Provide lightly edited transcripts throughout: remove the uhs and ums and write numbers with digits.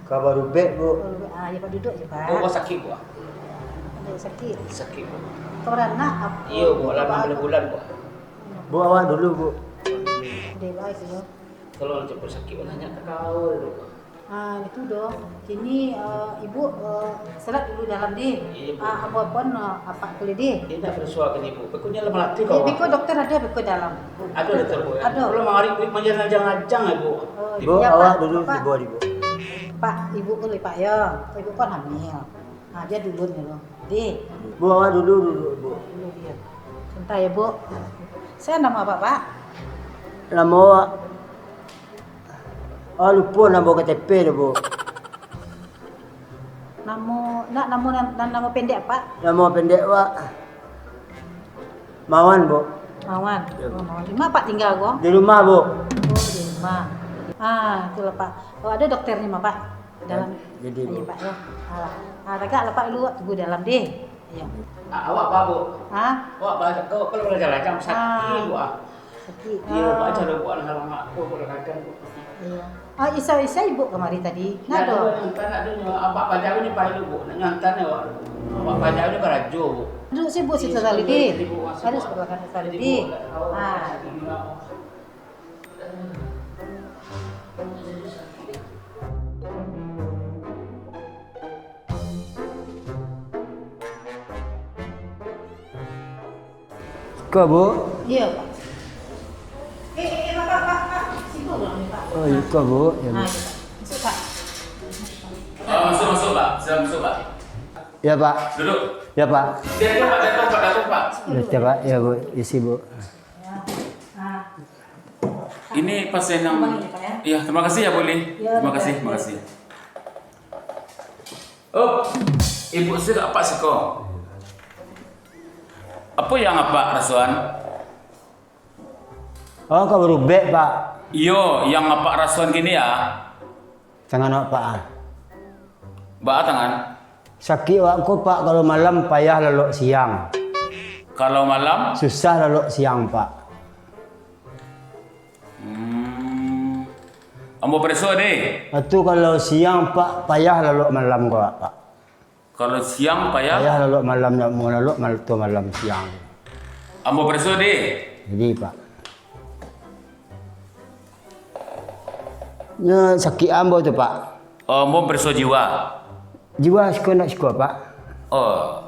Kabar rubek, Bu. Ya Pak duduk ya Pak. Oh, sakit Bu. Ada sakit. Sakit Bu. Kau beranak apa? Iya Bu, lama bulan Bu. Bu awak dulu, Bu. Dia baik ya. Kalau cepat sakit nanya ke kau dulu. Itu dong. Kini ibu selat dulu dalam deh. Iya, Bu. Apa pun apa kulit deh. Dia tak bersuara ke ibu. Bekunya lemah latih kau. Biko dokter ada biko dalam. Ada dokter Bu. Ada. Kalau mari menjang-jang ya Bu. Bu Ya, awak Pak. dulu Pak. di bawah di, Bu. Pak, ibu boleh Pak ya. Ibu kan hamil. Dia dulu nih loh. Deh. Bu awak dulu, Bu. Dulu dia. Sebentar ya Bu. Saya nama apa Pak? Nama awak. Lupa nama KTP dah, Bu. Nama pendek Pak? Nama pendek awak. Mawan, Bu. Mawan. Ya, Bu. Oh, Mawan. Di mana Pak tinggal gua? Di rumah, Bu. Oh, di rumah. Itulah Pak. Oh, ada dokternya mah Pak. Dalam. Jadi, Bu. Iya Pak ya. Agak lepak dulu tunggu dalam deh. Iya. Awak apa Bu? Awak belajar kau kalau belajar lajang sakit Bu. Sakit. Iya, Bu aja ada buat halaman aku berkadang Bu. Iya. Isa ibu kemari tadi. Nah, Nado. nak ada abak pajak ni pai Bu. Nak ngantar ni awak. Abak pajak ni berajo Bu. Duduk sibuk situ tadi deh. Ada sebelah kanan tadi deh. Kau, Bu? Iya Pak. Pak. Sibuk belum nih Pak? Oh, iya, kau, Bu. Ya, Bu. Iya Pak. Masuk Pak. Masuk Pak. Silakan masuk Pak. Ya, Pak. Duduk. Ya, Pak. Datang Pak. Ya, Pak. Ya, Bu. Isi, Bu. Ini pasien yang Kembali, Pak, ya. Iya, terima kasih ya boleh. Ya, Terima kasih, Pak. terima kasih. Oh, ibu saya apa sih kok? Apa yang apa rasuan? Oh, kau berubek, Pak. Iyo, yang apa rasuan gini ya? Tangan apa? Mbak tangan. Sakit awakku, Pak. Kalau malam payah lalu siang. Kalau malam, Susah lalu siang, Pak. ambo preso deh. Itu kalau siang, Pak, payah lalu malam, Pak. Kalau siang payah, Payah lalu malam, mau lalu malam siang. ambo preso deh. Jadi, Pak. Ya, sakit ambo tu, Pak. Ambo preso jiwa. Jiwa nak sekolah, Pak. Oh.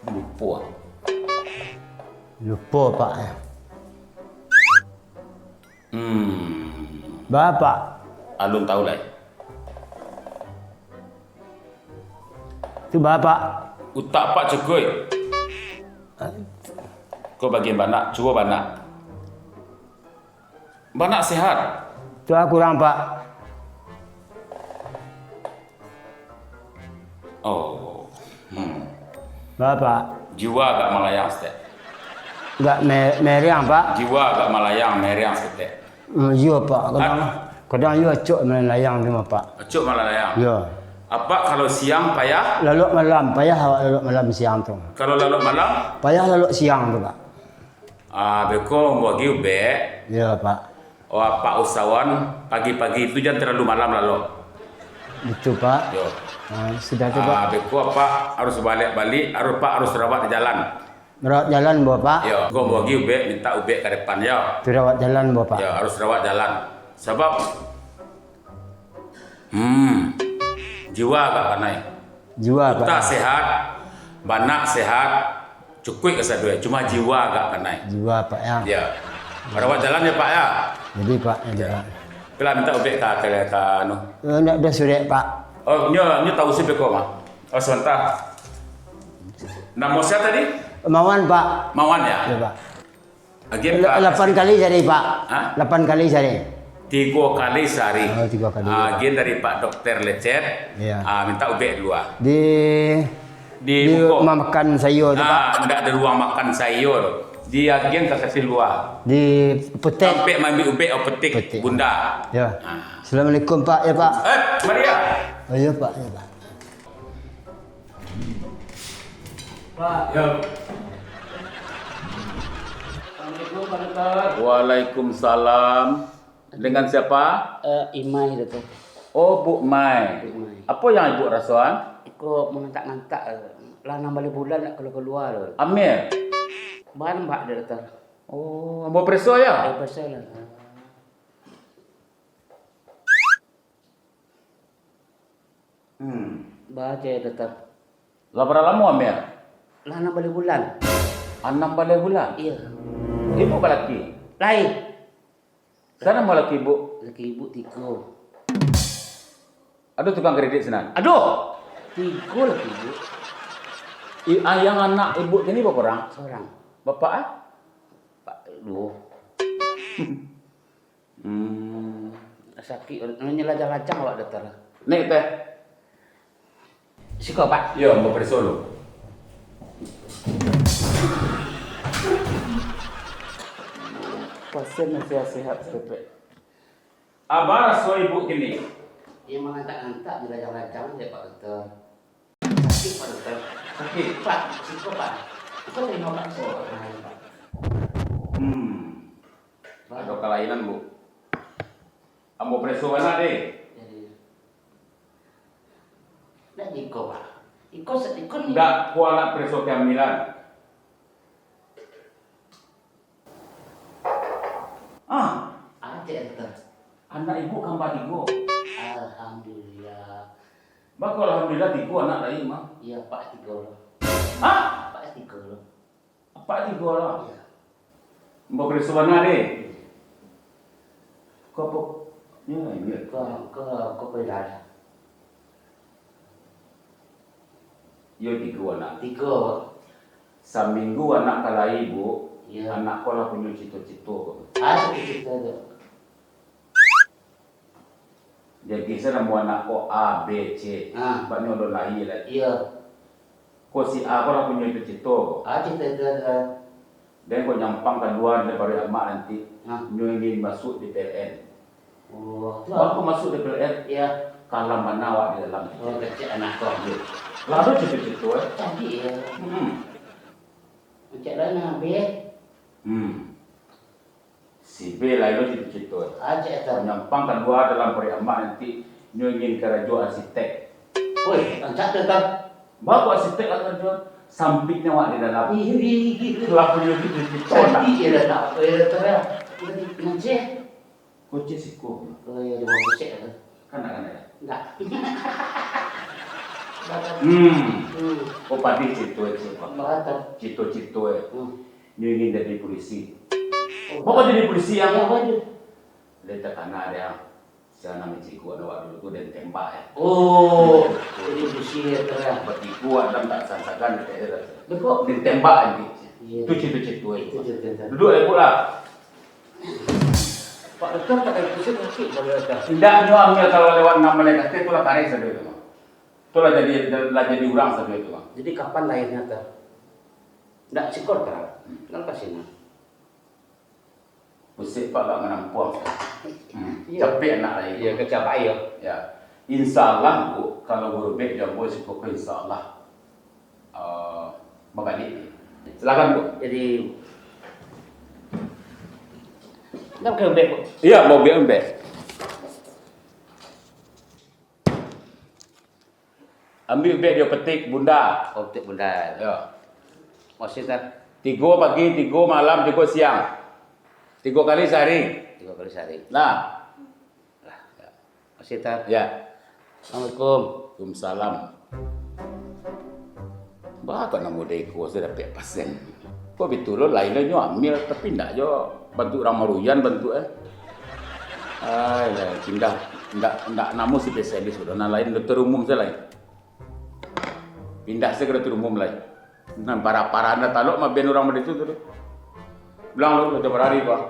Lupa. Lupa, Pak. Hmm. Bapak. Alun tahu lah. Itu Bapak. Utak Pak Jokowi. Kau bagian banak, coba banak. Banak sehat. Itu aku kurang, Pak. Oh. Bapak. Jiwa agak melayang sedek. Enggak meriang, Pak. Jiwa agak melayang, meriang sedek. Ya, Pak. Kadang ya cok melayang tu, Pak. Cuk malah layang. Ya. Apa kalau siang payah? Lalu malam, payah awak lalu malam siang tu. Kalau lalu malam? Payah lalu siang tu, Pak. Beko bagi ube. Ya, Pak. Oh, Pak usahawan pagi-pagi itu jangan terlalu malam lalu. Betul, Pak. Yo. Sudah tu, Pak. Beko apa harus balik-balik, harus Pak harus rawat di jalan. Merawat jalan, Bapak. Yo, gua bagi ube minta ube ke depan ya. Tu rawat jalan, Bapak. Ya harus rawat jalan. Sebab jiwa agak kanai. Jiwa, Pak. Utak sehat, banak sehat, cukup kesadua. Cuma jiwa agak kanai. Jiwa, Pak, ya. Ya. Rawat jalan ya Pak ya. Jadi, Pak, ya, Pak. Bila minta ubek ke anu. Nak dah surat, Pak. Oh, nyo tahu sih beko mah. Oh, sebentar. Nama siapa tadi? Mawan, Pak. Mawan ya? Ya, Pak. Agen 8 kali sehari, Pak. Hah? 8 kali sehari. 3 kali sehari. Oh, 3 kali. Agen dari Pak Dokter Lecet. Iya. Minta ubek dua. Di buku. rumah makan sayur tu, Pak. Enggak ada ruang makan sayur. Di agen kasih luar. Di petek. Sampai ambil ubek atau petik, Petik. bunda. Ya. Assalamualaikum, Pak. Ya, Pak. Maria. Oh, ya, Pak. Ya, Pak. Pak. Ya. Assalamualaikum Pak Dokter. Waalaikumsalam. Dengan siapa? Imai itu. Oh, Bu Mai. Bu Mai. Apa yang ibu rasuan? Ikut mengantak-ngantak lah 6 bulan nak keluar loh. Amir. Bahan mbak dia doktor. Oh, mau preso ya? Ada pasal lah. Baca doktor. Lah berapa lama Amir? Lah 6 bulan. 6 bulan. Iya. Ibu ke laki? Lain. Sana mau laki ibu? Laki ibu 3. Ada tukang kredit sana? Aduh. 3 laki ibu. Yang anak ibu ini berapa orang? Seorang. Bapak ah? Pak 2. Sakit. Namanya lajang-lajang awak doktor. Nih teh. Siko Pak. Ya, mau preso lo. Pasien masih sehat sepet. Abah raso ibu kini. Ia mengantak-antak di lajang-lajang ya Pak dokter. Sakit Pak dokter. Sakit. Pak, siko Pak. Kau terima Pak. Ada kelainan bu. Ambo preso mana deh? Jadi iko Pak. Iko ni. Nggak kuala preso kehamilan. Ada dokter. Anak ibu kan tigo. Alhamdulillah. Bako alhamdulillah tigo anak lain mah. Iya Pak 3 loh. Hah? Pak 3 loh. Apa tigo lah? Iya. Ambo preso mana deh? Kau apa? Ya, ya. Kau pedas. Yo tigo anak. 3. Seminggu anak kalai ibu. Iya. Anak kau lah punya cito-cito. Cerita tu. Jadi saya mau anak kau A, B, C. Banyak udah lahir lagi. Iya. Kau si A kau lah punya cito. Cerita tu. Dan kau nyampang kedua daripada emak nanti. Ah. Nyuingin masuk di PLN. Oh, tu. Waktu masuk di PLN, Iya. kalah mana awak di dalam. Oh, kecil anak kau. Lalu cito-cito Cantik ya. Macam mana B? Si B lah itu cito-cito. Ajak tu. Nyampang kedua dalam peri emak nanti nyuingin kerja arsitek. Oi, angkat tu tu. Bapak arsitek lah kerja sampingnya awak di dalam. Ih, Lah punya cito-cito. cantik ya dah tak. Tu ya. Macam. Kunci siku. Oh, ya dia bawa cek tu. Kanak-kanak ya. Tak. Kau padi cito-cito. Mata. Cito-cito ya. Nyuingin jadi polisi. Oh, Bapak jadi polisi yang apa tu? dia terkena dia. Saya nama cikgu ada waktu dulu dan tembak ya. Oh, jadi bersih tu ya. Bertiku ada tak sansakan dia. Betul. Ditembak nanti. Iya. Itu cito-cito Itu itu. cerita. Duduk ya pula. Pak doktor tak ada pusing sakit kalau doktor. Tidak ambil kalau lewat 6 malaikat itu lah tarik saja itu. Itulah jadi orang saja itu. Jadi kapan lahirnya tu? Tak sikor tak? Kenapa sih nak? Pusing pak tak menampuang. Iya. Capek nak lagi. Ya kecapai ya. Ya. Insyaallah bu, kalau guru baik dia boleh sikap insyaallah. Membalik. Silakan bu. Jadi nak ke beg. Iya, mau biar embek. Ambil beg dia petik bunda. Optik bunda. Ya. Masih tak 3 pagi, 3 malam, 3 siang. 3 kali sehari. 3 kali sehari. Nah, Lah. Masih tak. ya. Assalamualaikum. Waalaikumsalam. Bakal nak mudah ikut saya dapat pasien. Kok betul lo lainnya ambil tapi ndak jo bantu ramaruyan bantu lah pindah ndak namu spesialis sudah nah lain dokter umum saya lain. Pindah saya ke dokter umum lain. Nah para anda talok mah ben orang itu tuh. Bilang lo udah berhari pak.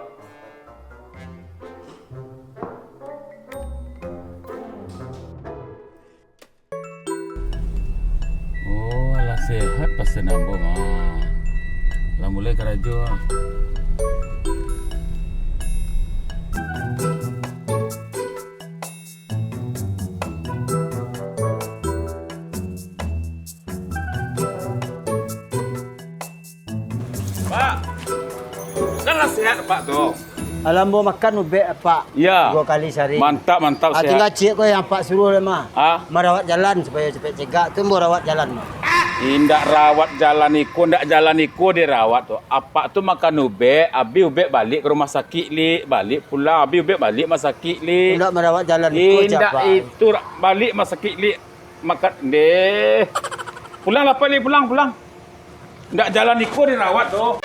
Oh, alah sehat pas nambah mah. Lah mulai kerajo. Pak, kan lah sehat Pak tuh. Alam mau makan ubek Pak. Ya. 2 kali sehari. Mantap, mantap Tinggal sehat. cik kau yang Pak suruh lah mah. Merawat jalan supaya cepat cegak tu mau rawat jalan mah. Indak rawat jalan iku, ndak jalan iku dirawat tu. Apa tu makan ubek, abi ubek balik ke rumah sakit li, balik pulang, abi ubek balik rumah sakit li. Tidak merawat jalan ikut Indak Pak. itu balik rumah sakit li makan deh. Pulang lah Pak li, pulang. Ndak jalan iku dirawat tu.